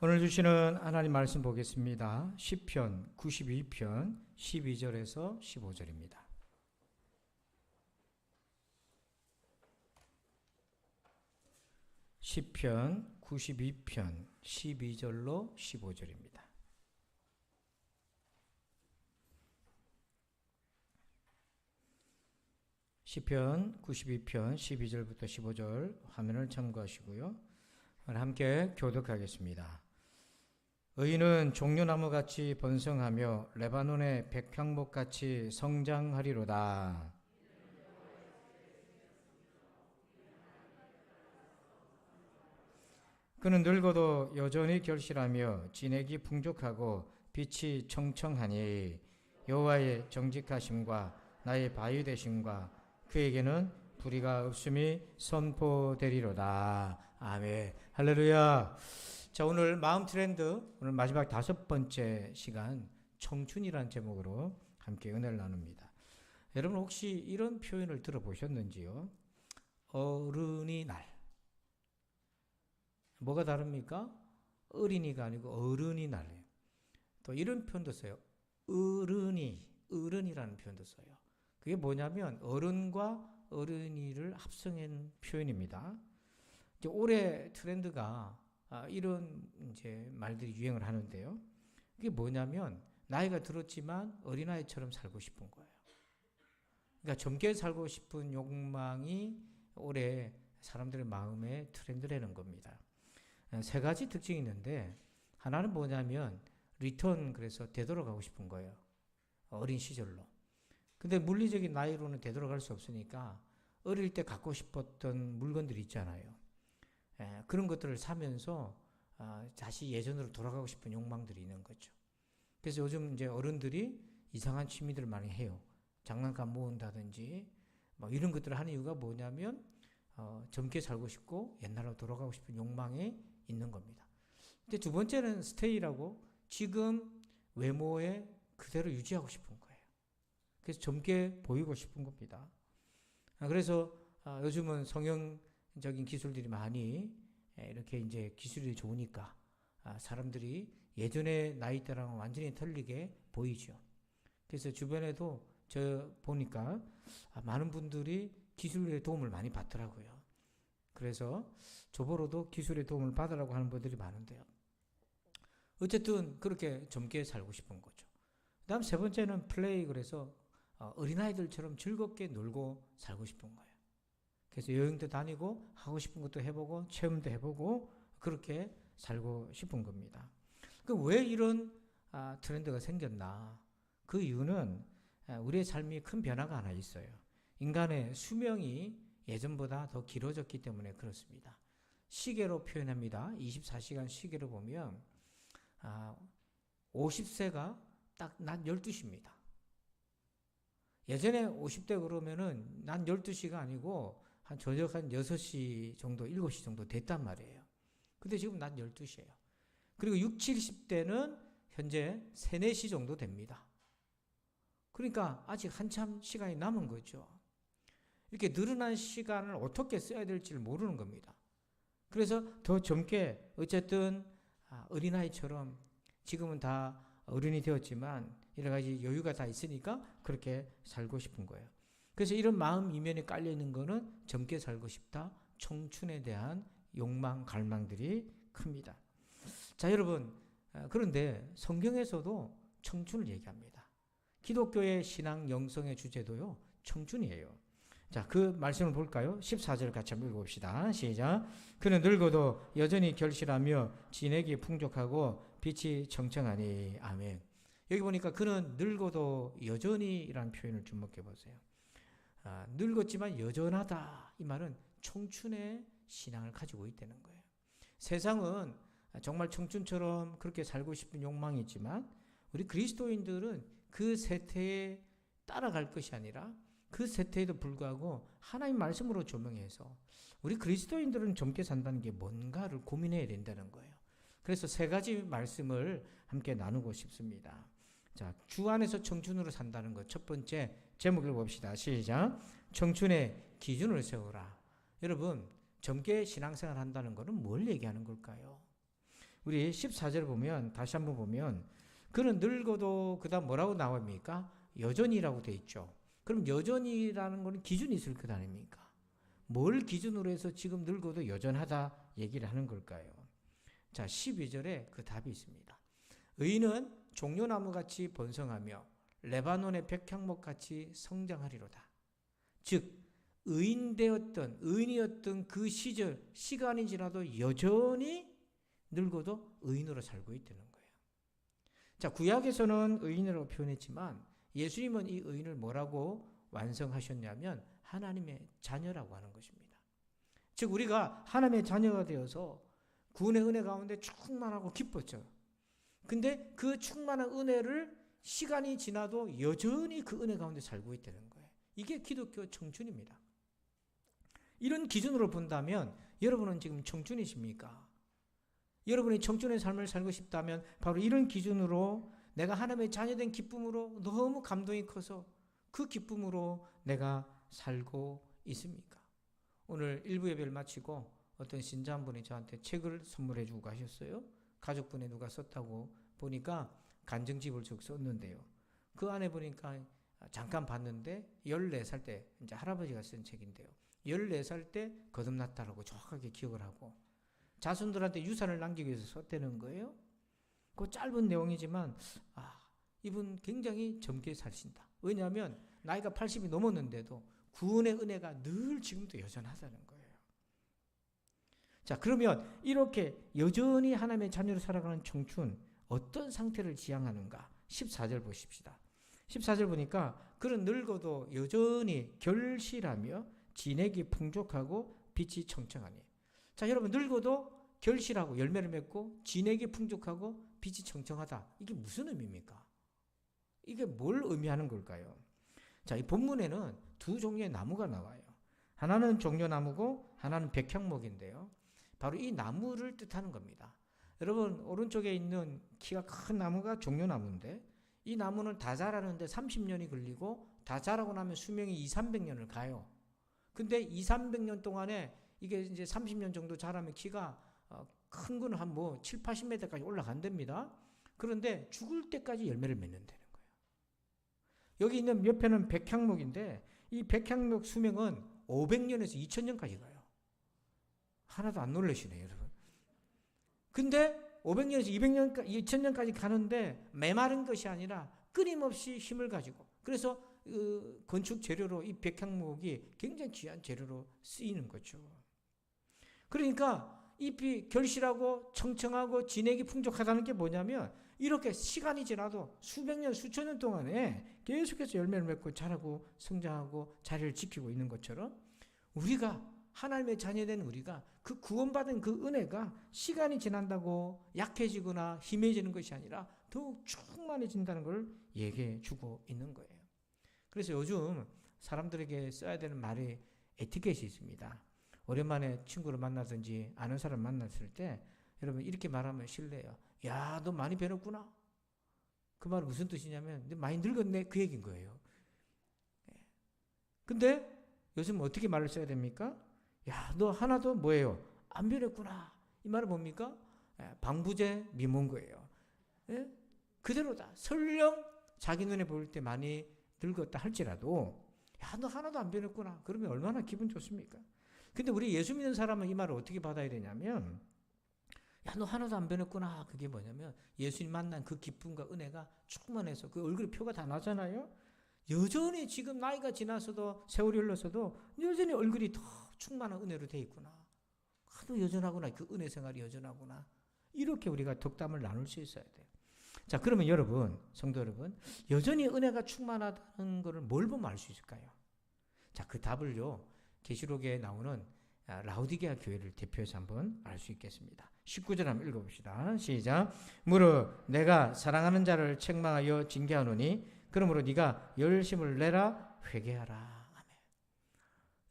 오늘 주시는 하나님 말씀 보겠습니다. 시편 92편 12절에서 15절입니다. 시편 92편 12절로 15절입니다. 시편 92편 12절부터 15절 화면을 참고하시고요. 함께 교독하겠습니다. 의인은 종려나무같이 번성하며 레바논의 백향목같이 성장하리로다. 그는 늙어도 여전히 결실하며 진액이 풍족하고 빛이 청청하니 여호와의 정직하심과 나의 바위 되심과 그에게는 불의가 없음이 선포되리로다. 아멘. 할렐루야. 자, 오늘 마음 트렌드, 오늘 마지막 5번째 시간 청춘이라는 제목으로 함께 은혜를 나눕니다. 여러분 혹시 이런 표현을 들어보셨는지요? 어른이날. 뭐가 다릅니까? 어린이가 아니고 어른이날이에요. 또 이런 표현도 써요. 어른이라는 표현도 써요. 그게 뭐냐면 어른과 어른이를 합성한 표현입니다. 이제 올해 트렌드가 이런 이제 말들이 유행을 하는데요. 이게 뭐냐면 나이가 들었지만 어린아이처럼 살고 싶은 거예요. 그러니까 젊게 살고 싶은 욕망이 올해 사람들의 마음에 트렌드라는 겁니다. 세 가지 특징이 있는데 하나는 뭐냐면 리턴, 그래서 되돌아가고 싶은 거예요. 어린 시절로. 근데 물리적인 나이로는 되돌아갈 수 없으니까 어릴 때 갖고 싶었던 물건들이 있잖아요. 그런 것들을 사면서 다시 예전으로 돌아가고 싶은 욕망들이 있는 거죠. 그래서 요즘 이제 어른들이 이상한 취미들을 많이 해요. 장난감 모은다든지 뭐 이런 것들을 하는 이유가 뭐냐면 젊게 살고 싶고 옛날로 돌아가고 싶은 욕망이 있는 겁니다. 근데 두 번째는 스테이라고 지금 외모에 그대로 유지하고 싶은 거예요. 그래서 젊게 보이고 싶은 겁니다. 그래서 요즘은 성형적인 기술들이 많이 이렇게 이제 기술이 좋으니까 사람들이 예전의 나이대랑은 완전히 틀리게 보이죠. 그래서 주변에도 저 보니까 많은 분들이 기술의 도움을 많이 받더라고요. 그래서 저보러도 기술의 도움을 받으라고 하는 분들이 많은데요. 어쨌든 그렇게 젊게 살고 싶은 거죠. 그 다음 세 번째는 플레이, 그래서 어린아이들처럼 즐겁게 놀고 살고 싶은 거예요. 그래서 여행도 다니고 하고 싶은 것도 해보고 체험도 해보고 그렇게 살고 싶은 겁니다. 그럼 왜 이런 트렌드가 생겼나? 그 이유는 우리의 삶이 큰 변화가 하나 있어요. 인간의 수명이 예전보다 더 길어졌기 때문에 그렇습니다. 시계로 표현합니다. 24시간 시계로 보면 50세가 딱 낮 12시입니다. 예전에 50대 그러면은 낮 12시가 아니고 한 저녁 한 6시 정도, 7시 정도 됐단 말이에요. 근데 지금 낮 12시예요. 그리고 60, 70대는 현재 3, 4시 정도 됩니다. 그러니까 아직 한참 시간이 남은 거죠. 이렇게 늘어난 시간을 어떻게 써야 될지를 모르는 겁니다. 그래서 더 젊게 어쨌든 어린아이처럼 지금은 다 어른이 되었지만 여러 가지 여유가 다 있으니까 그렇게 살고 싶은 거예요. 그래서 이런 마음 이면에 깔려 있는 거는 젊게 살고 싶다, 청춘에 대한 욕망, 갈망들이 큽니다. 자, 여러분, 그런데 성경에서도 청춘을 얘기합니다. 기독교의 신앙 영성의 주제도요, 청춘이에요. 자, 그 말씀을 볼까요? 14절 같이 한번 읽어봅시다. 시작. 그는 늙어도 여전히 결실하며 진액이 풍족하고 빛이 청청하니. 아멘. 여기 보니까 그는 늙어도 여전히라는 표현을 주목해 보세요. 늙었지만 여전하다. 이 말은 청춘의 신앙을 가지고 있다는 거예요. 세상은 정말 청춘처럼 그렇게 살고 싶은 욕망이 있지만 우리 그리스도인들은 그 세태에 따라갈 것이 아니라 그 세태에도 불구하고 하나님 말씀으로 조명해서 우리 그리스도인들은 젊게 산다는 게 뭔가를 고민해야 된다는 거예요. 그래서 세 가지 말씀을 함께 나누고 싶습니다. 자, 주 안에서 청춘으로 산다는 것. 첫 번째 제목을 봅시다. 시작. 청춘의 기준을 세우라. 여러분, 젊게 신앙생활 한다는 것은 뭘 얘기하는 걸까요? 우리 14절 보면 다시 한번 보면 그는 늙어도 그다음 뭐라고 나옵니까? 여전이라고 돼 있죠. 그럼 여전이라는 거는 기준이 있을 것 아닙니까? 뭘 기준으로 해서 지금 늙어도 여전하다 얘기를 하는 걸까요? 자, 12절에 그 답이 있습니다. 의인은 종려나무같이 번성하며 레바논의 백향목같이 성장하리로다. 즉 의인이었던 그 시절 시간이 지나도 여전히 늙어도 의인으로 살고 있다는 거예요. 자, 구약에서는 의인이라고 표현했지만 예수님은 이 의인을 뭐라고 완성하셨냐면 하나님의 자녀라고 하는 것입니다. 즉 우리가 하나님의 자녀가 되어서 구원의 은혜 가운데 충만하고 기뻤죠. 근데 그 충만한 은혜를 시간이 지나도 여전히 그 은혜 가운데 살고 있다는 거예요. 이게 기독교 청춘입니다. 이런 기준으로 본다면 여러분은 지금 청춘이십니까? 여러분이 청춘의 삶을 살고 싶다면 바로 이런 기준으로 내가 하나님의 자녀된 기쁨으로 너무 감동이 커서 그 기쁨으로 내가 살고 있습니까? 오늘 일부 예배를 마치고 어떤 신자 한 분이 저한테 책을 선물해 주고 가셨어요. 가족분에 누가 썼다고 보니까 간증집을 쭉 썼는데요. 그 안에 보니까 잠깐 봤는데 14살 때 이제 할아버지가 쓴 책인데요. 14살 때 거듭났다라고 정확하게 기억을 하고 자손들한테 유산을 남기기 위해서 썼다는 거예요. 그 짧은 내용이지만 이분 굉장히 젊게 사신다. 왜냐하면 나이가 80이 넘었는데도 구원의 은혜가 늘 지금도 여전하다는 거예요. 자, 그러면 이렇게 여전히 하나님의 자녀로 살아가는 청춘 어떤 상태를 지향하는가? 14절 보십시다. 14절 보니까 그는 늙어도 여전히 결실하며 진액이 풍족하고 빛이 청청하니. 자, 여러분 늙어도 결실하고 열매를 맺고 진액이 풍족하고 빛이 청청하다. 이게 무슨 의미입니까? 이게 뭘 의미하는 걸까요? 자, 이 본문에는 두 종류의 나무가 나와요. 하나는 종려나무고 하나는 백향목인데요. 바로 이 나무를 뜻하는 겁니다. 여러분 오른쪽에 있는 키가 큰 나무가 종려나무인데 이 나무는 다 자라는데 30년이 걸리고 다 자라고 나면 수명이 200~300년을 가요. 근데 200~300년 동안에 이게 이제 30년 정도 자라면 키가 큰 거는 한 7~80m까지 올라간답니다. 그런데 죽을 때까지 열매를 맺는다는 거예요. 여기 있는 옆에는 백향목인데 이 백향목 수명은 500년에서 2000년까지 가요. 하나도 안 놀라시네요, 여러분. 근데 500년에서 200년까지, 2000년까지 가는데 메마른 것이 아니라 끊임없이 힘을 가지고 그래서 건축 재료로 이 백향목이 굉장히 귀한 재료로 쓰이는 거죠. 그러니까 잎이 결실하고 청청하고 진액이 풍족하다는 게 뭐냐면 이렇게 시간이 지나도 수백 년, 수천 년 동안에 계속해서 열매를 맺고 자라고 성장하고 자리를 지키고 있는 것처럼 우리가 하나님의 자녀된 우리가 그 구원받은 그 은혜가 시간이 지난다고 약해지거나 희미해지는 것이 아니라 더욱 충만해진다는 걸 얘기해 주고 있는 거예요. 그래서 요즘 사람들에게 써야 되는 말이 에티켓이 있습니다. 오랜만에 친구를 만나든지 아는 사람 만났을 때 여러분 이렇게 말하면 실례예요. 야, 너 많이 배웠구나. 그 말은 무슨 뜻이냐면 너 많이 늙었네 그 얘기인 거예요. 근데 요즘 어떻게 말을 써야 됩니까? 야, 너 하나도 뭐예요? 안 변했구나. 이 말은 뭡니까? 방부제 미모인 거예요. 예? 그대로다. 설령 자기 눈에 보일 때 많이 늙었다 할지라도 야, 너 하나도 안 변했구나. 그러면 얼마나 기분 좋습니까? 근데 우리 예수 믿는 사람은 이 말을 어떻게 받아야 되냐면 야, 너 하나도 안 변했구나. 그게 뭐냐면 예수님 만난 그 기쁨과 은혜가 충만해서 그 얼굴에 표가 다 나잖아요. 여전히 지금 나이가 지나서도 세월이 흘러서도 여전히 얼굴이 더 충만한 은혜로 돼 있구나. 하도 여전하구나. 그 은혜 생활이 여전하구나. 이렇게 우리가 덕담을 나눌 수 있어야 돼요. 자, 그러면 여러분, 성도 여러분, 여전히 은혜가 충만하다는 것을 뭘 보면 알 수 있을까요? 자, 그 답을요, 계시록에 나오는 라우디게아 교회를 대표해서 한번 알 수 있겠습니다. 19절 한번 읽어봅시다. 시작. 무릇 내가 사랑하는 자를 책망하여 징계하노니 그러므로 네가 열심을 내라 회개하라. 아멘.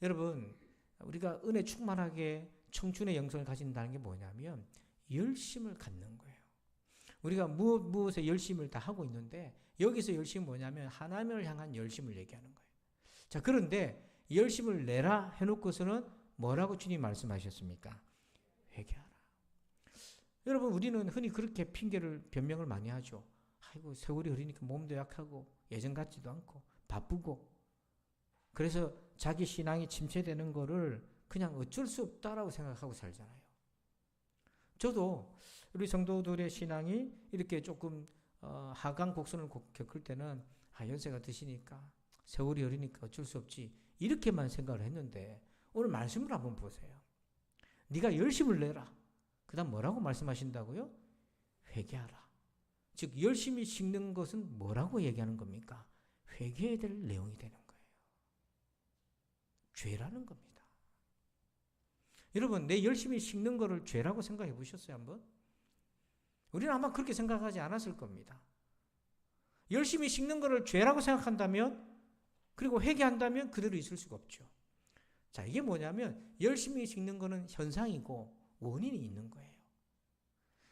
여러분, 우리가 은혜 충만하게 청춘의 영성을 가진다는 게 뭐냐면 열심을 갖는 거예요. 우리가 무엇에 열심을 다 하고 있는데 여기서 열심이 뭐냐면 하나님을 향한 열심을 얘기하는 거예요. 자, 그런데 열심을 내라 해놓고서는 뭐라고 주님 말씀하셨습니까? 회개하라. 여러분, 우리는 흔히 그렇게 변명을 많이 하죠. 아이고, 세월이 흐르니까 몸도 약하고 예전 같지도 않고 바쁘고, 그래서 자기 신앙이 침체되는 거를 그냥 어쩔 수 없다라고 생각하고 살잖아요. 저도 우리 성도들의 신앙이 이렇게 조금 하강 곡선을 겪을 때는 연세가 드시니까 세월이 흐르니까 어쩔 수 없지, 이렇게만 생각을 했는데 오늘 말씀을 한번 보세요. 네가 열심을 내라. 그 다음 뭐라고 말씀하신다고요? 회개하라. 즉 열심히 식는 것은 뭐라고 얘기하는 겁니까? 회개해야 될 내용이 되는 거예요. 죄라는 겁니다. 여러분, 내 열심히 식는 거를 죄라고 생각해 보셨어요, 한번? 우리는 아마 그렇게 생각하지 않았을 겁니다. 열심히 식는 거를 죄라고 생각한다면, 그리고 회개한다면 그대로 있을 수가 없죠. 자, 이게 뭐냐면 열심히 식는 거는 현상이고 원인이 있는 거예요.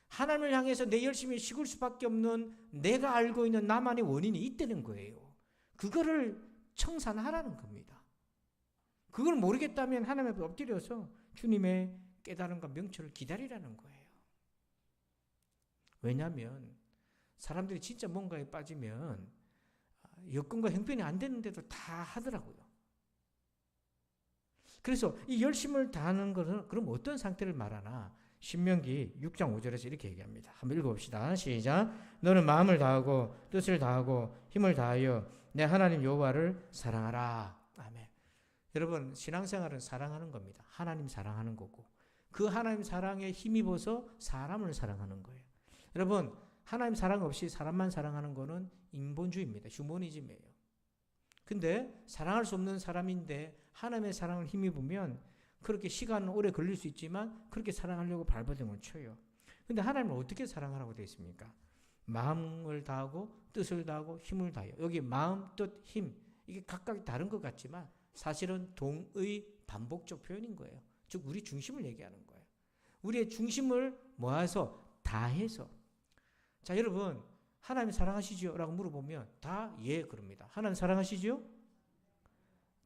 하나님을 향해서 내 열심히 식을 수밖에 없는 내가 알고 있는 나만의 원인이 있다는 거예요. 그거를 청산하라는 겁니다. 그걸 모르겠다면 하나님 앞에 엎드려서 주님의 깨달음과 명철을 기다리라는 거예요. 왜냐하면 사람들이 진짜 뭔가에 빠지면 여건과 형편이 안 되는데도 다 하더라고요. 그래서 이 열심을 다하는 것은 그럼 어떤 상태를 말하나? 신명기 6장 5절에서 이렇게 얘기합니다. 한번 읽어봅시다. 시작. 너는 마음을 다하고 뜻을 다하고 힘을 다하여 내 하나님 여호와를 사랑하라. 아멘. 여러분, 신앙생활은 사랑하는 겁니다. 하나님 사랑하는 거고, 그 하나님 사랑에 힘입어서 사람을 사랑하는 거예요. 여러분, 하나님 사랑 없이 사람만 사랑하는 거는 인본주의입니다. 휴머니즘이에요. 근데 사랑할 수 없는 사람인데 하나님의 사랑을 힘입으면 그렇게 시간은 오래 걸릴 수 있지만 그렇게 사랑하려고 발버둥을 쳐요. 근데 하나님을 어떻게 사랑하라고 되어 있습니까? 마음을 다하고 뜻을 다하고 힘을 다해요. 여기 마음, 뜻, 힘, 이게 각각 다른 것 같지만 사실은 동의 반복적 표현인 거예요. 즉 우리 중심을 얘기하는 거예요. 우리의 중심을 모아서 다해서. 자, 여러분, 하나님 사랑하시죠? 라고 물어보면 다 예 그럽니다. 하나님 사랑하시죠?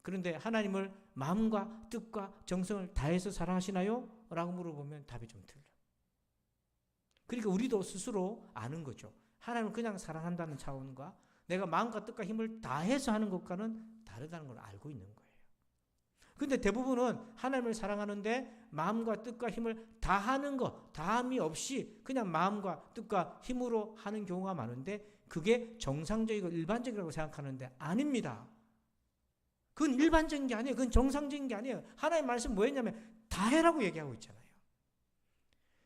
그런데 하나님을 마음과 뜻과 정성을 다해서 사랑하시나요? 라고 물어보면 답이 좀 틀려. 그러니까 우리도 스스로 아는 거죠. 하나님을 그냥 사랑한다는 차원과 내가 마음과 뜻과 힘을 다해서 하는 것과는 다르다는 걸 알고 있는 거예요. 근데 대부분은 하나님을 사랑하는데 마음과 뜻과 힘을 다하는 것, 다함이 없이 그냥 마음과 뜻과 힘으로 하는 경우가 많은데 그게 정상적이고 일반적이라고 생각하는데 아닙니다. 그건 일반적인 게 아니에요. 그건 정상적인 게 아니에요. 하나님 말씀 뭐였냐면 다해라고 얘기하고 있잖아요.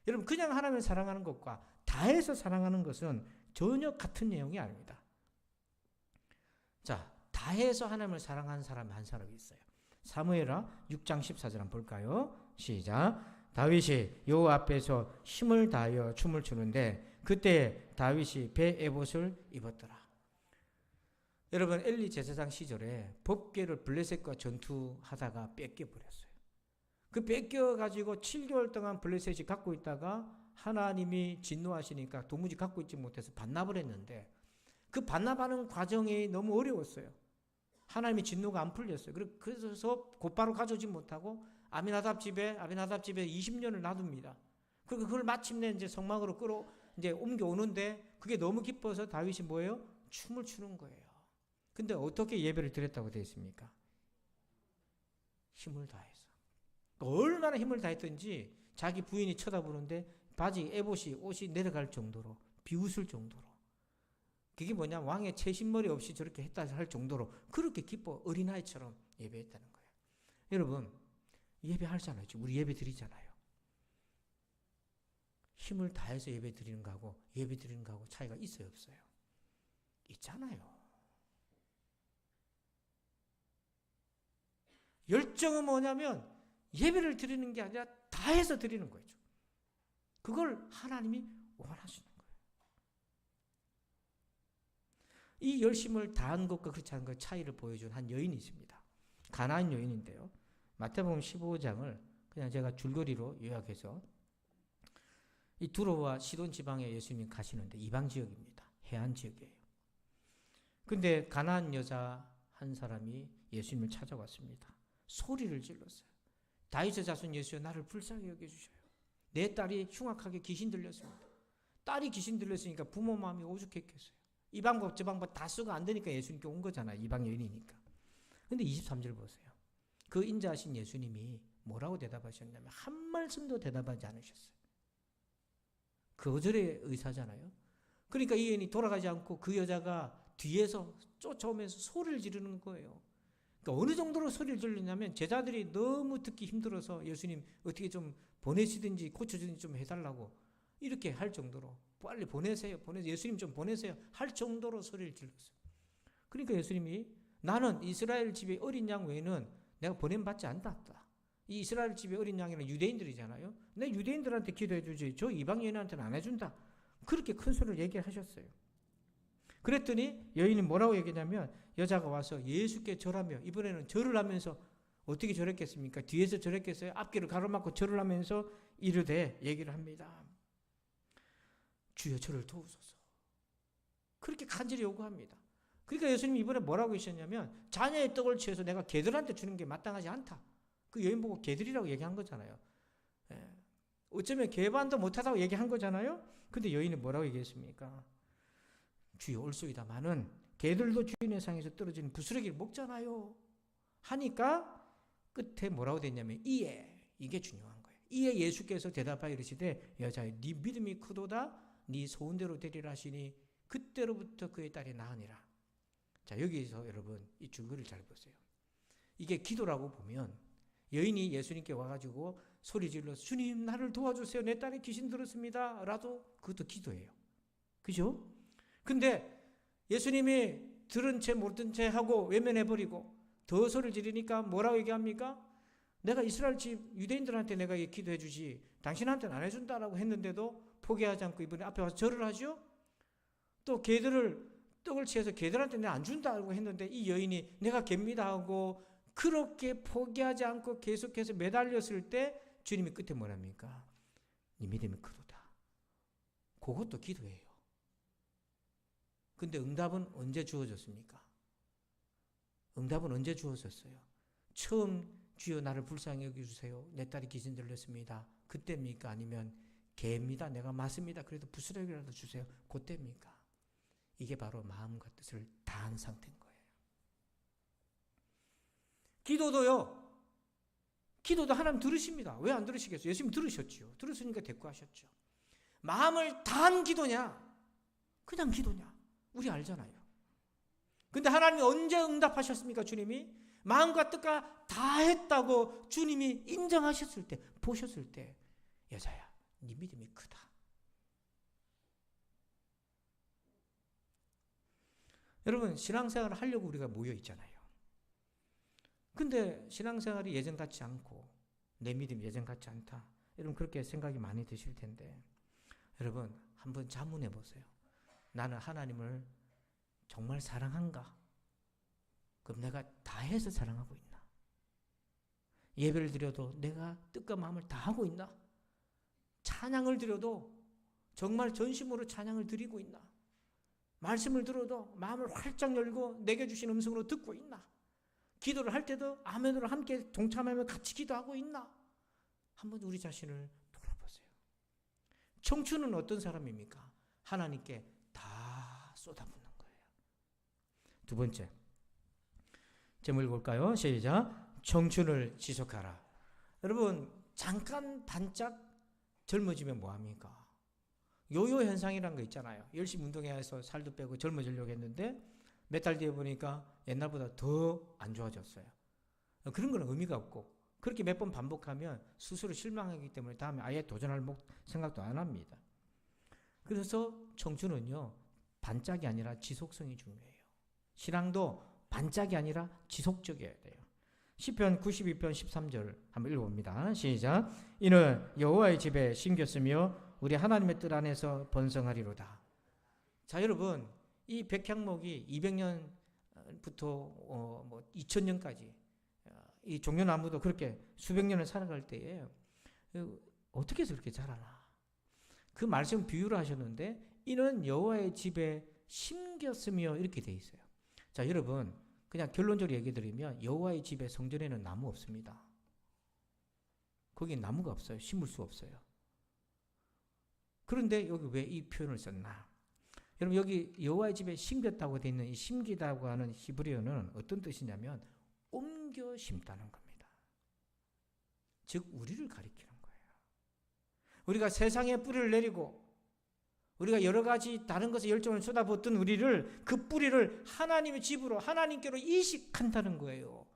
여러분, 그냥 하나님을 사랑하는 것과 다해서 사랑하는 것은 전혀 같은 내용이 아닙니다. 자, 다해서 하나님을 사랑하는 사람이 한 사람이 있어요. 사무엘하 6장 14절 한번 볼까요? 시작. 다윗이 여호와 앞에서 힘을 다하여 춤을 추는데 그때 다윗이 배 에봇을 입었더라. 여러분, 엘리 제사장 시절에 법궤를 블레셋과 전투하다가 뺏겨버렸어요. 그 뺏겨가지고 7개월 동안 블레셋이 갖고 있다가 하나님이 진노하시니까 도무지 갖고 있지 못해서 반납을 했는데 그 반납하는 과정이 너무 어려웠어요. 하나님의 진노가 안 풀렸어요. 그래서 곧바로 가져오지 못하고 아비나답 집에 20년을 놔둡니다. 그걸 마침내 이제 성막으로 이제 옮겨오는데 그게 너무 기뻐서 다윗이 뭐예요? 춤을 추는 거예요. 근데 어떻게 예배를 드렸다고 되어 있습니까? 힘을 다해서. 얼마나 힘을 다했던지 자기 부인이 쳐다보는데 바지, 에봇이, 옷이 내려갈 정도로, 비웃을 정도로. 그게 뭐냐, 왕의 채신머리 없이 저렇게 했다 할 정도로 그렇게 기뻐 어린아이처럼 예배했다는 거예요. 여러분, 예배하잖아요. 우리 예배 드리잖아요. 힘을 다해서 예배 드리는 거하고 예배 드리는 거하고 차이가 있어요, 없어요? 있잖아요. 열정은 뭐냐면 예배를 드리는 게 아니라 다해서 드리는 거죠. 그걸 하나님이 원하시는 거예요. 이 열심을 다한 것과 그렇지 않은 것 차이를 보여준 한 여인이 있습니다. 가나안 여인인데요. 마태복음 15장을 그냥 제가 줄거리로 요약해서 이 두로와 시돈 지방에 예수님이 가시는데 이방 지역입니다. 해안 지역이에요. 근데 가나안 여자 한 사람이 예수님을 찾아왔습니다. 소리를 질렀어요. 다윗의 자손 예수여 나를 불쌍히 여겨주셔요. 내 딸이 흉악하게 귀신 들렸습니다. 딸이 귀신 들렸으니까 부모 마음이 오죽했겠어요. 이 방법 저 방법 다 쓰고 안 되니까 예수님께 온 거잖아요. 이방 여인이니까. 근데 23절 보세요. 그 인자하신 예수님이 뭐라고 대답하셨냐면 한 말씀도 대답하지 않으셨어요. 거절의 의사잖아요. 그러니까 이 여인이 돌아가지 않고 그 여자가 뒤에서 쫓아오면서 소리를 지르는 거예요. 그러니까 어느 정도로 소리를 지르냐면 제자들이 너무 듣기 힘들어서 예수님 어떻게 좀 보내시든지 고쳐주든지 좀 해달라고 이렇게 할 정도로 빨리 보내세요. 예수님 좀 보내세요. 할 정도로 소리를 질렀어요. 그러니까 예수님이 나는 이스라엘 집의 어린 양 외에는 내가 보냄받지 않다. 이 이스라엘 집의 어린 양이는 유대인들이잖아요. 내 유대인들한테 기도해 주지 저 이방 여인한테는 안 해준다. 그렇게 큰 소리를 얘기하셨어요. 그랬더니 여인이 뭐라고 얘기냐면 여자가 와서 예수께 절하며 이번에는 절을 하면서 어떻게 절했겠습니까? 뒤에서 절했겠어요? 앞길을 가로막고 절을 하면서 이르되 얘기를 합니다. 주여 저를 도우소서. 그렇게 간절히 요구합니다. 그러니까 예수님이 이번에 뭐라고 하셨냐면 자녀의 떡을 취해서 내가 개들한테 주는 게 마땅하지 않다. 그 여인 보고 개들이라고 얘기한 거잖아요. 어쩌면 개반도 못하다고 얘기한 거잖아요. 근데 여인은 뭐라고 얘기했습니까? 주여 올소이다마는 개들도 주인의 상에서 떨어지는 부스러기를 먹잖아요. 하니까 끝에 뭐라고 됐냐면 이게 중요한 거예요. 이에 예수께서 대답하여 이르시되 여자여 네 믿음이 크도다 네 소원대로 되리라 하시니 그때로부터 그의 딸이 나으니라. 자 여기서 여러분 이 줄거리를 잘 보세요. 이게 기도라고 보면 여인이 예수님께 와가지고 소리 질러서 주님 나를 도와주세요. 내 딸이 귀신 들었습니다. 라도 그것도 기도예요. 그죠? 근데 예수님이 들은 채 모른 채 하고 외면해버리고 더 소리를 지르니까 뭐라고 얘기합니까? 내가 이스라엘 집 유대인들한테 내가 기도해 주지 당신한테는 안 해준다라고 했는데도 포기하지 않고 이번에 앞에 와서 절을 하죠? 또 떡을 취해서 개들한테 내가 안 준다고 했는데 이 여인이 내가 개입니다 하고 그렇게 포기하지 않고 계속해서 매달렸을 때 주님이 끝에 뭐랍니까? 네 믿음이 크도다. 그것도 기도예요. 근데 응답은 언제 주어졌습니까? 응답은 언제 주어졌어요? 처음 주여 나를 불쌍히 여겨주세요. 내 딸이 귀신 들렸습니다. 그때입니까? 아니면 개입니다. 내가 맞습니다. 그래도 부스러기라도 주세요. 그때입니까? 이게 바로 마음과 뜻을 다한 상태인 거예요. 기도도 하나님 들으십니다. 왜 안 들으시겠어요? 예수님 들으셨죠. 들으시니까 대꾸하셨죠. 마음을 다한 기도냐? 그냥 기도냐? 우리 알잖아요. 근데 하나님이 언제 응답하셨습니까? 주님이 마음과 뜻과 다 했다고 주님이 인정하셨을 때, 보셨을 때 여자야, 네 믿음이 크다. 여러분 신앙생활을 하려고 우리가 모여 있잖아요. 근데 신앙생활이 예전 같지 않고 내 믿음이 예전 같지 않다. 여러분 그렇게 생각이 많이 드실 텐데 여러분 한번 자문해 보세요. 나는 하나님을 정말 사랑한가? 그럼 내가 다 해서 사랑하고 있나? 예배를 드려도 내가 뜻과 마음을 다 하고 있나? 찬양을 드려도 정말 전심으로 찬양을 드리고 있나? 말씀을 들어도 마음을 활짝 열고 내게 주신 음성으로 듣고 있나? 기도를 할 때도 아멘으로 함께 동참하며 같이 기도하고 있나? 한번 우리 자신을 돌아보세요. 청춘은 어떤 사람입니까? 하나님께 다 쏟아붓는 거예요. 두 번째 제목 볼까요? 시작. 청춘을 지속하라. 여러분 잠깐 반짝 젊어지면 뭐합니까? 요요 현상이라는 거 있잖아요. 열심히 운동해서 살도 빼고 젊어지려고 했는데 몇 달 뒤에 보니까 옛날보다 더 안 좋아졌어요. 그런 건 의미가 없고 그렇게 몇 번 반복하면 스스로 실망하기 때문에 다음에 아예 도전할 생각도 안 합니다. 그래서 청춘은요 반짝이 아니라 지속성이 중요해요. 신앙도 반짝이 아니라 지속적이어야 돼요. 시편 92편 13절 한번 읽어봅니다. 시작. 이는 여호와의 집에 심겼으며 우리 하나님의 뜻 안에서 번성하리로다. 자 여러분 이 백향목이 200년부터 2000년까지 이 종려나무도 그렇게 수백 년을 살아갈 때에 어떻게 해서 그렇게 자라나? 그 말씀 비유를 하셨는데 이는 여호와의 집에 심겼으며 이렇게 돼 있어요. 자 여러분 그냥 결론적으로 얘기 드리면 여호와의 집에 성전에는 나무 없습니다. 거기 나무가 없어요. 심을 수 없어요. 그런데 여기 왜 이 표현을 썼나? 여러분 여기 여호와의 집에 심겼다고 되어 있는 이 심기다고 하는 히브리어는 어떤 뜻이냐면 옮겨 심다는 겁니다. 즉 우리를 가리키는 거예요. 우리가 세상에 뿌리를 내리고 우리가 여러 가지 다른 것에 열정을 쏟아붓던 우리를 그 뿌리를 하나님의 집으로 하나님께로 이식한다는 거예요.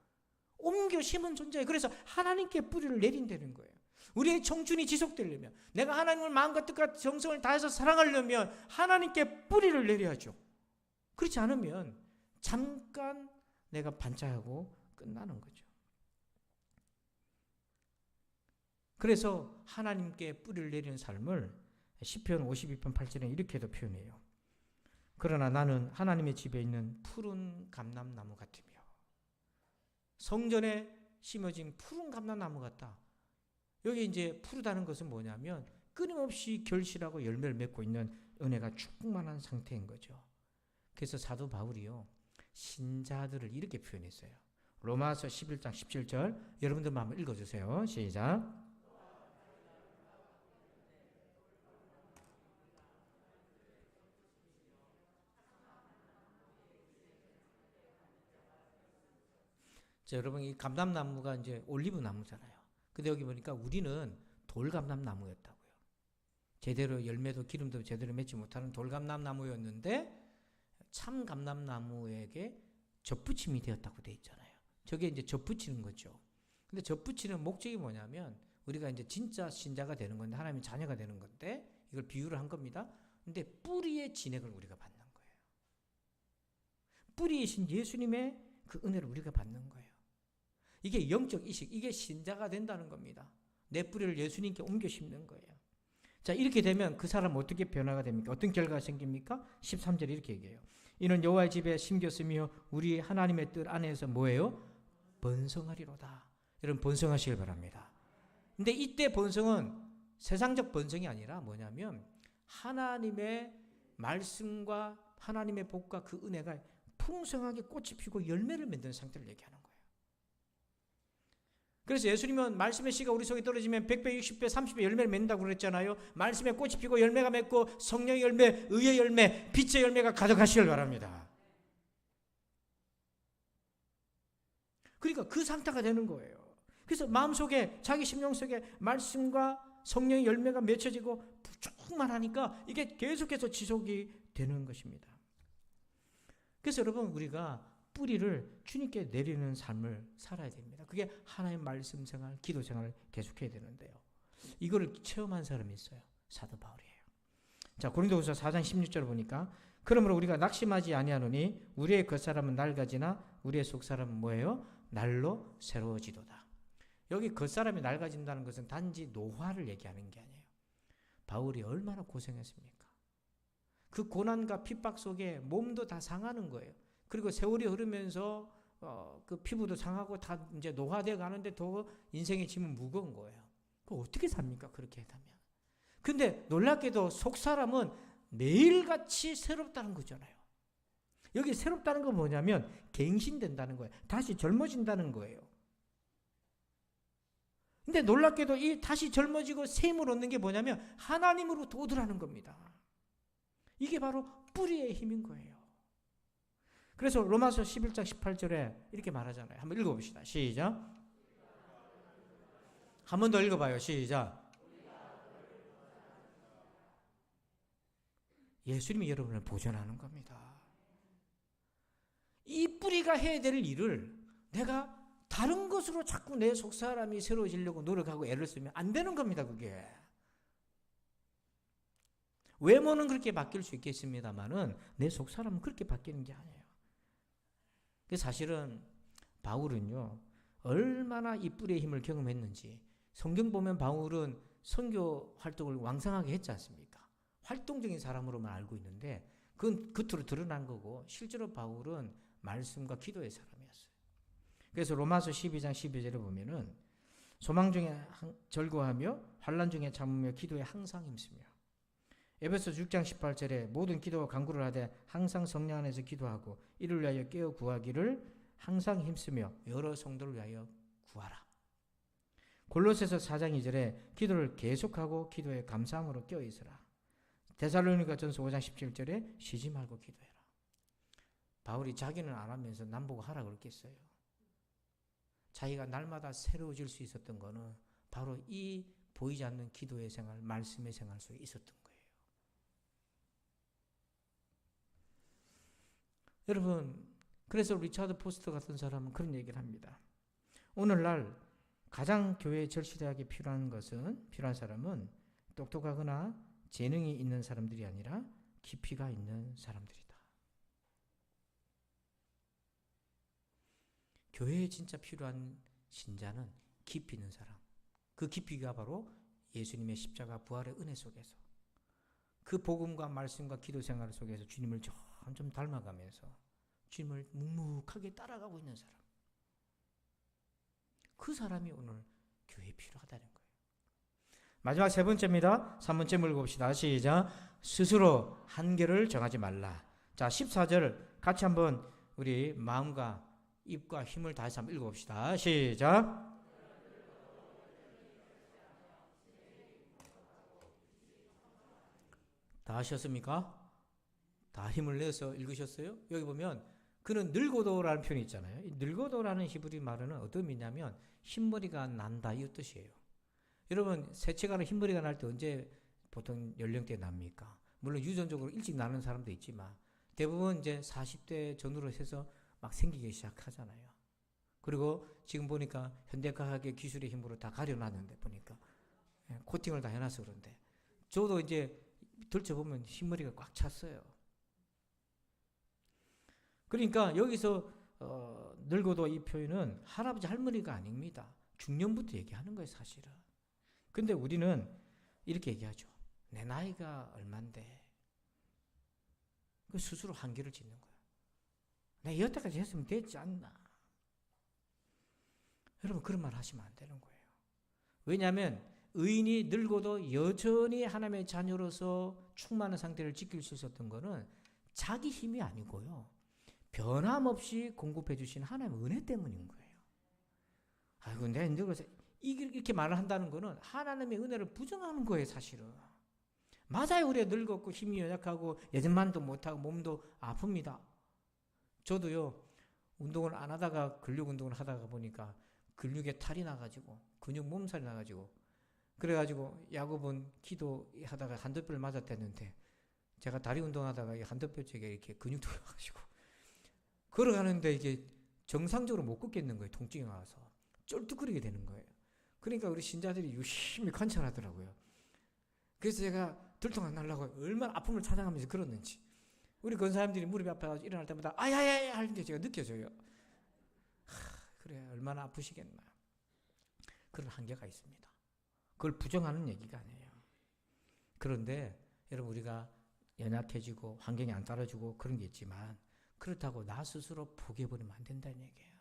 옮겨 심은 존재예요. 그래서 하나님께 뿌리를 내린다는 거예요. 우리의 청춘이 지속되려면 내가 하나님을 마음과 뜻과 정성을 다해서 사랑하려면 하나님께 뿌리를 내려야죠. 그렇지 않으면 잠깐 내가 반짝하고 끝나는 거죠. 그래서 하나님께 뿌리를 내리는 삶을 시편 52편 8절에 이렇게도 표현해요. 그러나 나는 하나님의 집에 있는 푸른 감람나무 같으며 성전에 심어진 푸른 감람나무 같다. 여기 이제 푸르다는 것은 뭐냐면 끊임없이 결실하고 열매를 맺고 있는 은혜가 충만한 상태인 거죠. 그래서 사도 바울이요 신자들을 이렇게 표현했어요. 로마서 11장 17절 여러분들만 한번 읽어주세요. 시작. 자, 여러분 이 감람나무가 이제 올리브 나무잖아요. 근데 여기 보니까 우리는 돌감람나무였다고요. 제대로 열매도 기름도 제대로 맺지 못하는 돌감람나무였는데 참 감람나무에게 젖붙임이 되었다고 돼 있잖아요. 저게 이제 젖붙이는 거죠. 근데 젖붙이는 목적이 뭐냐면 우리가 이제 진짜 신자가 되는 건데 하나님의 자녀가 되는 건데 이걸 비유를 한 겁니다. 근데 뿌리의 진액을 우리가 받는 거예요. 뿌리이신 예수님의 그 은혜를 우리가 받는 거예요. 이게 영적 이식, 이게 신자가 된다는 겁니다. 내 뿌리를 예수님께 옮겨 심는 거예요. 자, 이렇게 되면 그 사람 어떻게 변화가 됩니까? 어떤 결과가 생깁니까? 13절에 이렇게 얘기해요. 이는 여호와의 집에 심겼으며 우리 하나님의 뜻 안에서 뭐예요? 번성하리로다. 여러분 번성하시길 바랍니다. 근데 이때 번성은 세상적 번성이 아니라 뭐냐면 하나님의 말씀과 하나님의 복과 그 은혜가 풍성하게 꽃이 피고 열매를 맺는 상태를 얘기하는 거예요. 그래서 예수님은 말씀의 씨가 우리 속에 떨어지면 100배, 60배, 30배 열매를 맺는다고 그랬잖아요. 말씀의 꽃이 피고 열매가 맺고 성령의 열매, 의의 열매, 빛의 열매가 가득하시길 바랍니다. 그러니까 그 상태가 되는 거예요. 그래서 마음속에 자기 심령 속에 말씀과 성령의 열매가 맺혀지고 충만하니까 이게 계속해서 지속이 되는 것입니다. 그래서 여러분 우리가 뿌리를 주님께 내리는 삶을 살아야 됩니다. 그게 하나님의 말씀 생활, 기도 생활을 계속해야 되는데요. 이거를 체험한 사람이 있어요. 사도 바울이에요. 자, 고린도후서 4장 16절 보니까 그러므로 우리가 낙심하지 아니하노니 우리의 겉사람은 낡아지나 우리의 속사람은 뭐예요? 날로 새로워지도다. 여기 겉사람이 낡아진다는 것은 단지 노화를 얘기하는 게 아니에요. 바울이 얼마나 고생했습니까? 그 고난과 핍박 속에 몸도 다 상하는 거예요. 그리고 세월이 흐르면서 그 피부도 상하고 다 이제 노화되어 가는데 더 인생의 짐은 무거운 거예요. 그 어떻게 삽니까? 그렇게 하면. 근데 놀랍게도 속사람은 매일같이 새롭다는 거잖아요. 여기 새롭다는 건 뭐냐면 갱신된다는 거예요. 다시 젊어진다는 거예요. 근데 놀랍게도 이 다시 젊어지고 새 힘을 얻는 게 뭐냐면 하나님으로부터 얻으라는 겁니다. 이게 바로 뿌리의 힘인 거예요. 그래서 로마서 11장 18절에 이렇게 말하잖아요. 한번 읽어봅시다. 시작. 한 번 더 읽어봐요. 시작. 예수님이 여러분을 보존하는 겁니다. 이 뿌리가 해야 될 일을 내가 다른 것으로 자꾸 내 속사람이 새로워지려고 노력하고 애를 쓰면 안 되는 겁니다. 그게. 외모는 그렇게 바뀔 수 있겠습니다만은 내 속사람은 그렇게 바뀌는 게 아니에요. 사실은 바울은요 얼마나 이 뿌리의 힘을 경험했는지 성경 보면 바울은 선교 활동을 왕성하게 했지 않습니까? 활동적인 사람으로만 알고 있는데 그건 겉으로 드러난 거고 실제로 바울은 말씀과 기도의 사람이었어요. 그래서 로마서 12장 12절에 보면은 소망 중에 절거하며 환난 중에 참으며 기도에 항상 힘쓰며 에베소 6장 18절에 모든 기도와 간구를 하되 항상 성령 안에서 기도하고 이를 위하여 깨어 구하기를 항상 힘쓰며 여러 성도를 위하여 구하라. 골로새서 4장 2절에 기도를 계속하고 기도에 감사함으로 깨어 있으라. 데살로니가전서 5장 17절에 쉬지 말고 기도해라. 바울이 자기는 안 하면서 남보고 하라 그랬겠어요. 자기가 날마다 새로워질 수 있었던 거는 바로 이 보이지 않는 기도의 생활, 말씀의 생활 속에 있었던 거예요. 여러분, 그래서 리차드 포스터 같은 사람은 그런 얘기를 합니다. 오늘날 가장 교회에 절실하게 필요한 사람은 똑똑하거나 재능이 있는 사람들이 아니라 깊이가 있는 사람들이다. 교회에 진짜 필요한 신자는 깊이 있는 사람. 그 깊이가 바로 예수님의 십자가 부활의 은혜 속에서 그 복음과 말씀과 기도 생활 속에서 주님을 점점 닮아가면서 주님을 묵묵하게 따라가고 있는 사람. 그 사람이 오늘 교회에 필요하다는 거예요. 마지막 세 번째입니다. 3번째 읽어봅시다. 시작. 스스로 한계를 정하지 말라. 자, 14절 같이 한번 우리 마음과 입과 힘을 다해서 한번 읽어봅시다. 시작. 다 하셨습니까? 다 힘을 내서 읽으셨어요? 여기 보면 그는 늙어도라는 표현이 있잖아요. 이 늙어도라는 히브리 말은 어떤 의미냐면 흰머리가 난다 이 뜻이에요. 여러분 세체가는 흰머리가 날 때 언제 보통 연령대에 납니까? 물론 유전적으로 일찍 나는 사람도 있지만 대부분 이제 40대 전후로 해서 막 생기기 시작하잖아요. 그리고 지금 보니까 현대과학의 기술의 힘으로 다 가려놨는데 보니까 코팅을 다 해놔서 그런데 저도 이제 들춰보면 흰머리가 꽉 찼어요. 그러니까 여기서 늙어도 이 표현은 할아버지 할머니가 아닙니다. 중년부터 얘기하는 거예요 사실은. 근데 우리는 이렇게 얘기하죠. 내 나이가 얼만데 그 스스로 한계를 짓는 거예요. 내가 여태까지 했으면 됐지 않나. 여러분 그런 말 하시면 안 되는 거예요. 왜냐하면 의인이 늙어도 여전히 하나님의 자녀로서 충만한 상태를 지킬 수 있었던 것은 자기 힘이 아니고요. 변함없이 공급해 주신 하나님의 은혜 때문인 거예요. 아이고 내가 늙어서 이렇게 말을 한다는 것은 하나님의 은혜를 부정하는 거예요 사실은. 맞아요. 우리가 늙었고 힘이 연약하고 예전만도 못하고 몸도 아픕니다. 저도요 운동을 안 하다가 근력 운동을 하다가 보니까 근육에 탈이 나가지고 근육 몸살이 나가지고 그래가지고 야구본 기도하다가 한두뼈를 맞았댔는데 제가 다리 운동하다가 한두뼈 쪽에 이렇게 근육 들어가가지고 걸어가는데 이게 정상적으로 못 걷겠는 거예요. 통증이 와서 쫄뚝거리게 되는 거예요. 그러니까 우리 신자들이 유심히 관찰하더라고요. 그래서 제가 들통 안 나려고 얼마나 아픔을 찾아가면서 걸었는지. 우리 권사님들이 무릎이 아파서 일어날 때마다 아야야야 하는 게 제가 느껴져요. 그래 얼마나 아프시겠나. 그런 한계가 있습니다. 그걸 부정하는 얘기가 아니에요. 그런데 여러분 우리가 연약해지고 환경이 안 따라주고 그런 게 있지만 그렇다고 나 스스로 포기해버리면 안 된다는 얘기예요.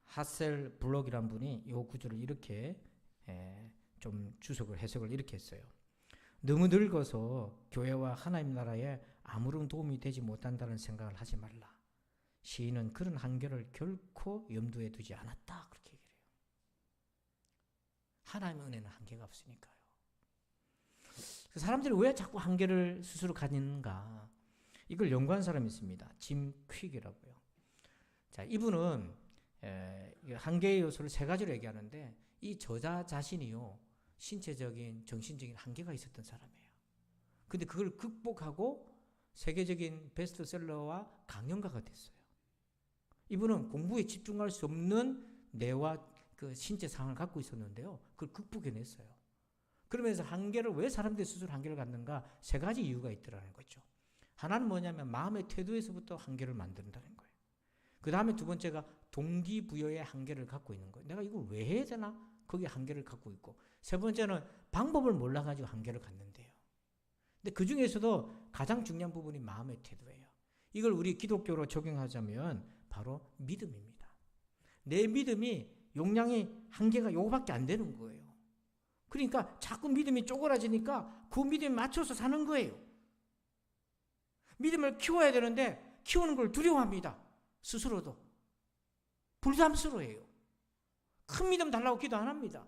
하셀 블록이란 분이 이 구절을 이렇게 좀 해석을 이렇게 했어요. 너무 늙어서 교회와 하나님 나라에 아무런 도움이 되지 못한다는 생각을 하지 말라. 시인은 그런 한계를 결코 염두에 두지 않았다. 그렇게 얘기를 해요. 하나님의 은혜는 한계가 없으니까요. 사람들이 왜 자꾸 한계를 스스로 가지는가? 이걸 연구한 사람이 있습니다. 짐 퀵이라고요. 자, 이분은 한계의 요소를 세 가지로 얘기하는데 이 저자 자신이요 신체적인 정신적인 한계가 있었던 사람이에요. 근데 그걸 극복하고 세계적인 베스트셀러와 강연가가 됐어요. 이분은 공부에 집중할 수 없는 뇌와 그 신체 상황을 갖고 있었는데요. 그걸 극복해냈어요. 그러면서 한계를 왜 사람들이 스스로 한계를 갖는가? 세 가지 이유가 있더라는 거죠. 하나는 뭐냐면 마음의 태도에서부터 한계를 만든다는 거예요. 그 다음에 두 번째가 동기부여의 한계를 갖고 있는 거예요. 내가 이걸 왜 해야 되나? 거기에 한계를 갖고 있고 세 번째는 방법을 몰라가지고 한계를 갖는데요. 근데 그 중에서도 가장 중요한 부분이 마음의 태도예요. 이걸 우리 기독교로 적용하자면 바로 믿음입니다. 내 믿음이 용량이 한계가 요거밖에 안 되는 거예요. 그러니까 자꾸 믿음이 쪼그라지니까 그 믿음에 맞춰서 사는 거예요. 믿음을 키워야 되는데 키우는 걸 두려워합니다. 스스로도. 부담스러워해요. 큰 믿음 달라고 기도 안 합니다.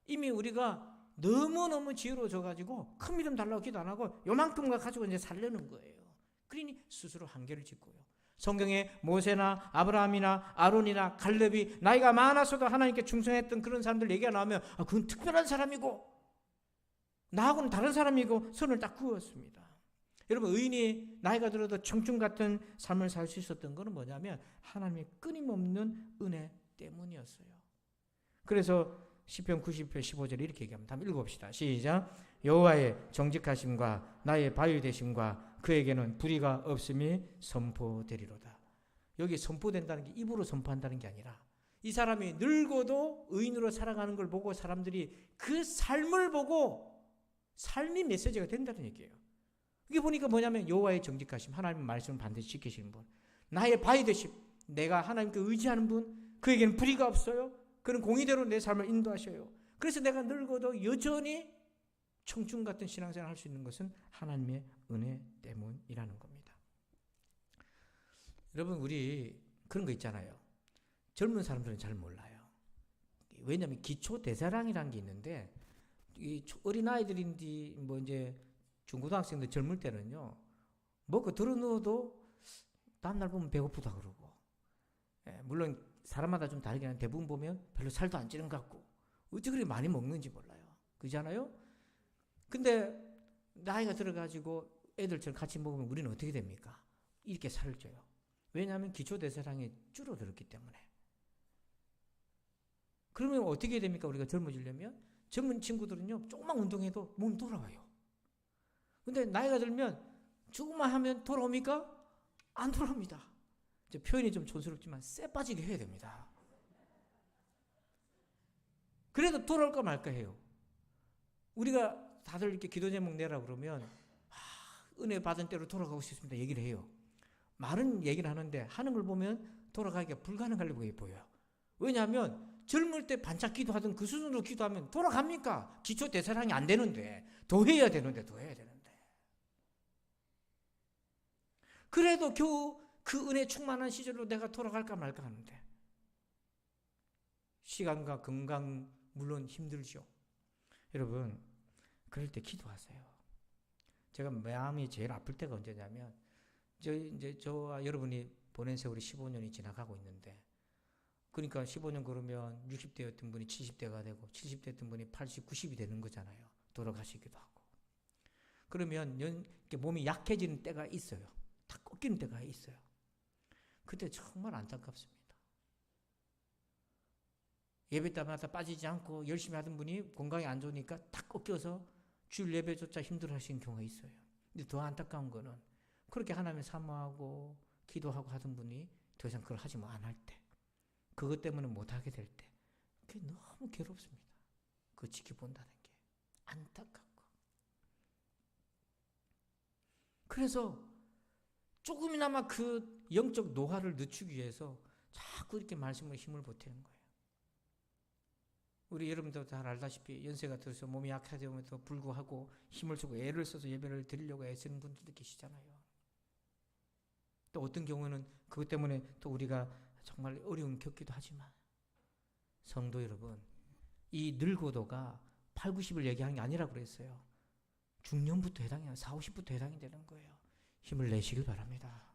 이미 우리가 너무너무 지혜로워져가지고 큰 믿음 달라고 기도 안 하고 요만큼만 가지고 이제 살려는 거예요. 그러니 스스로 한계를 짓고요. 성경에 모세나 아브라함이나 아론이나 갈렙이 나이가 많아서도 하나님께 충성했던 그런 사람들 얘기가 나오면 그건 특별한 사람이고 나하고는 다른 사람이고 선을 딱 그었습니다. 여러분, 의인이 나이가 들어도 청춘 같은 삶을 살 수 있었던 것은 뭐냐면 하나님의 끊임없는 은혜 때문이었어요. 그래서 시편 90편 15절에 이렇게 얘기합니다. 한번 읽어봅시다. 시작. 여호와의 정직하심과 나의 바위 되심과 그에게는 불의가 없음이 선포되리로다. 여기 선포된다는 게 입으로 선포한다는 게 아니라 이 사람이 늙어도 의인으로 살아가는 걸 보고 사람들이 그 삶을 보고 삶이 메시지가 된다는 얘기예요. 이게 보니까 뭐냐면 여호와의 정직하심, 하나님의 말씀을 반드시 지키시는 분, 나의 바위 되심, 내가 하나님께 의지하는 분, 그에게는 불의가 없어요. 그는 공의대로 내 삶을 인도하셔요. 그래서 내가 늙어도 여전히 청춘 같은 신앙생활을 할 수 있는 것은 하나님의 은혜 때문이라는 겁니다. 여러분, 우리 그런 거 있잖아요. 젊은 사람들은 잘 몰라요. 왜냐하면 기초대사량이라는 게 있는데 이 어린아이들인지 뭐 이제 중고등학생들 젊을 때는요, 먹고 들어 누워도 다음날 보면 배고프다 그러고, 물론 사람마다 좀 다르긴 한데 대부분 보면 별로 살도 안 찌는 것 같고 어찌 그렇게 많이 먹는지 몰라요. 그렇잖아요? 근데 나이가 들어가지고 애들처럼 같이 먹으면 우리는 어떻게 됩니까? 이렇게 살을 쪄요. 왜냐하면 기초대사량이 줄어들었기 때문에. 그러면 어떻게 됩니까? 우리가 젊어지려면 젊은 친구들은요, 조금만 운동해도 몸 돌아와요. 근데 나이가 들면 조금만 하면 돌아옵니까? 안 돌아옵니다. 표현이 좀 촌스럽지만 쎄 빠지게 해야 됩니다. 그래도 돌아올까 말까 해요. 우리가 다들 이렇게 기도 제목 내라 그러면 은혜 받은 때로 돌아가고 싶습니다 얘기를 해요. 말은 얘기를 하는데 하는 걸 보면 돌아가기가 불가능하게 보여요. 왜냐하면 젊을 때 반짝 기도하던 그 수준으로 기도하면 돌아갑니까? 기초 대사량이 안 되는데 더 해야 되는데. 그래도 겨우 그 은혜 충만한 시절로 내가 돌아갈까 말까 하는데 시간과 건강 물론 힘들죠. 여러분, 그럴 때 기도하세요. 제가 마음이 제일 아플 때가 언제냐면 저와 여러분이 보낸 세월이 15년이 지나가고 있는데, 그러니까 15년 그러면 60대였던 분이 70대가 되고 70대였던 분이 80, 90이 되는 거잖아요. 돌아가시기도 하고. 그러면 이렇게 몸이 약해지는 때가 있어요. 다 꺾이는 때가 있어요. 그때 정말 안타깝습니다. 예배 때마다 빠지지 않고 열심히 하던 분이 건강이 안 좋으니까 딱 꺾여서 주일 예배조차 힘들어하시는 경우가 있어요. 근데 더 안타까운 거는 그렇게 하나님을 사모하고 기도하고 하던 분이 더 이상 그걸 하지 안 할 때, 그것 때문에 못하게 될 때, 그게 너무 괴롭습니다. 그거 지켜본다는 게 안타깝고. 그래서 조금이나마 그 영적 노화를 늦추기 위해서 자꾸 이렇게 말씀으로 힘을 보태는 거예요. 우리 여러분도 잘 알다시피 연세가 들어서 몸이 약해져도 불구하고 힘을 쓰고 애를 써서 예배를 드리려고 애쓰는 분들도 계시잖아요. 또 어떤 경우는 그것 때문에 또 우리가 정말 어려움 겪기도 하지만, 성도 여러분, 이 늙어도가 8, 90을 얘기하는 게 아니라고 그랬어요. 중년부터 해당해요. 40, 50부터 해당이 되는 거예요. 힘을 내시길 바랍니다.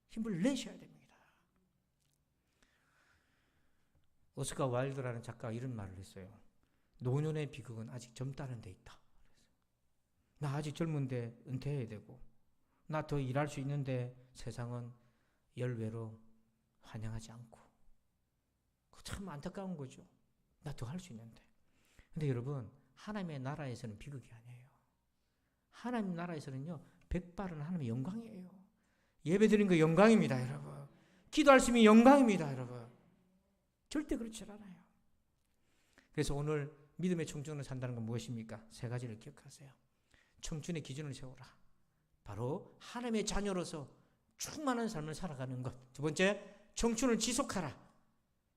힘을 내셔야 됩니다. 오스카 와일드라는 작가가 이런 말을 했어요. 노년의 비극은 아직 젊다는 데 있다. 나 아직 젊은데 은퇴해야 되고, 나 더 일할 수 있는데 세상은 열외로 환영하지 않고. 참 안타까운 거죠. 나 더 할 수 있는데. 근데 여러분, 하나님의 나라에서는 비극이 아니에요. 하나님 나라에서는요, 백발은 하나님의 영광이에요. 예배 드리는 거 영광입니다, 여러분. 기도할 수 있는 영광입니다, 여러분. 절대 그렇지 않아요. 그래서 오늘 믿음의 청춘으로 산다는 건 무엇입니까? 세 가지를 기억하세요. 청춘의 기준을 세우라. 바로 하나님의 자녀로서 충만한 삶을 살아가는 것. 두 번째, 청춘을 지속하라.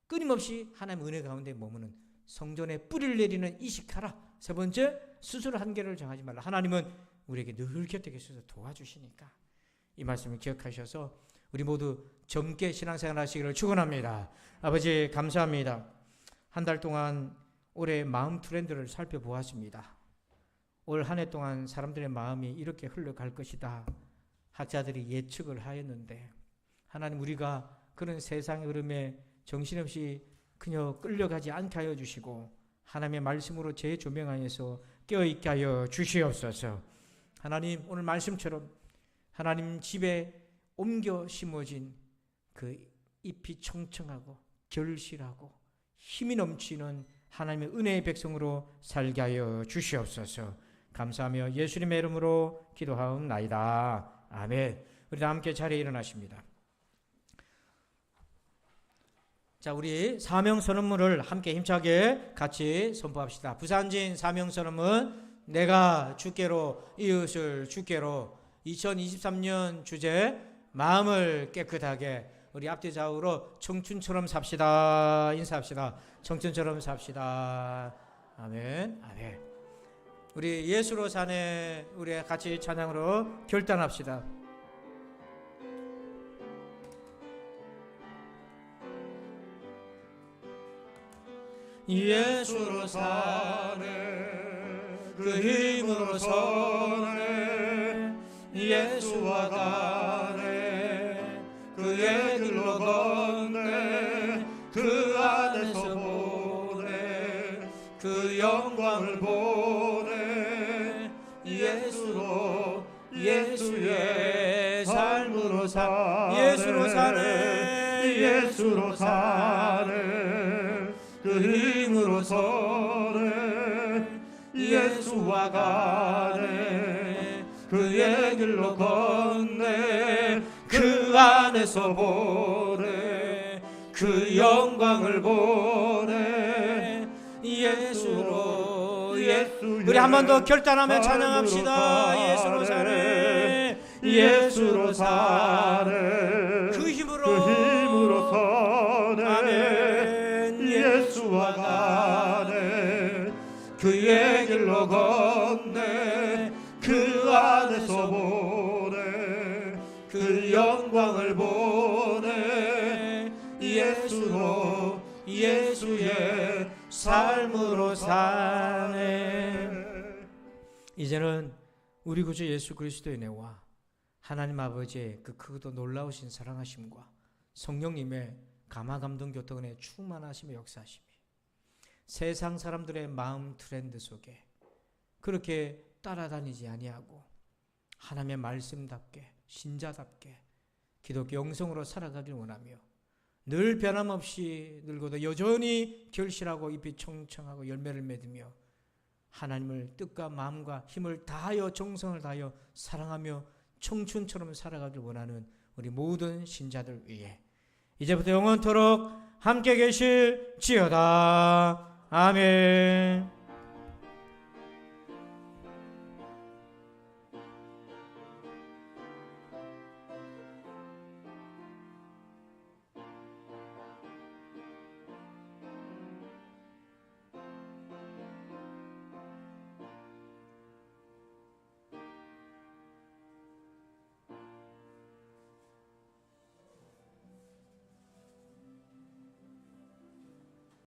끊임없이 하나님의 은혜 가운데 머무는 성전에 뿌리를 내리는 이식하라. 세 번째, 스스로 한계를 정하지 말라. 하나님은 우리에게 늘 곁에 계셔서 도와주시니까 이 말씀을 기억하셔서 우리 모두 젊게 신앙생활 하시기를 축원합니다. 아버지 감사합니다. 한 달 동안 올해 마음 트렌드를 살펴보았습니다. 올 한 해 동안 사람들의 마음이 이렇게 흘러갈 것이다. 학자들이 예측을 하였는데 하나님 우리가 그런 세상의 흐름에 정신없이 그냥 끌려가지 않게 하여 주시고 하나님의 말씀으로 재조명하여서 깨어있게 하여 주시옵소서. 하나님 오늘 말씀처럼 하나님 집에 옮겨 심어진 그 잎이 청청하고 결실하고 힘이 넘치는 하나님의 은혜의 백성으로 살게 하여 주시옵소서. 감사하며 예수님의 이름으로 기도하옵나이다. 아멘. 우리 다 함께 자리에 일어나십니다. 자, 우리 사명선언문을 함께 힘차게 같이 선포합시다. 부산진 사명선언문. 내가 주께로, 이웃을 주께로. 2023년 주제 마음을 깨끗하게. 우리 앞뒤 좌우로 청춘처럼 삽시다. 인사합시다. 청춘처럼 삽시다. 아멘. 아멘. 우리 예수로 사네. 우리 같이 찬양으로 결단합시다. 예수로 사네. 그 힘으로 서네. 예수와 가네. 그의 길로 걷네. 그 안에서 보네. 그 영광을 보네. 예수로 예수의 삶으로 예수로 사네. 예수로 사네. 그 힘으로 서네. 예수와 가네. 그의 길로 걷네. 그 안에서 보네. 그 영광을 보네. 예수로 우리 한 번 더 결단하며 찬양합시다. 예수로 사네. 예수로 사네. 그 힘으로 서네. 아멘. 예수와 가네. 그의 길로 걷네. 그 안에서 보네. 그 영광을 보네. 예수로 예수의 삶으로 사네. 이제는 우리 구주 예수 그리스도의 은혜와 하나님 아버지의 그 크고도 놀라우신 사랑하심과 성령님의 감화감동 교통의 충만하심의 역사하심이 세상 사람들의 마음 트렌드 속에 그렇게 따라다니지 아니하고 하나님의 말씀답게 신자답게 기독교 영성으로 살아가길 원하며 늘 변함없이 늙어도 여전히 결실하고 잎이 청청하고 열매를 맺으며 하나님을 뜻과 마음과 힘을 다하여 정성을 다하여 사랑하며 청춘처럼 살아가길 원하는 우리 모든 신자들 위해 이제부터 영원토록 함께 계실지어다. 아멘.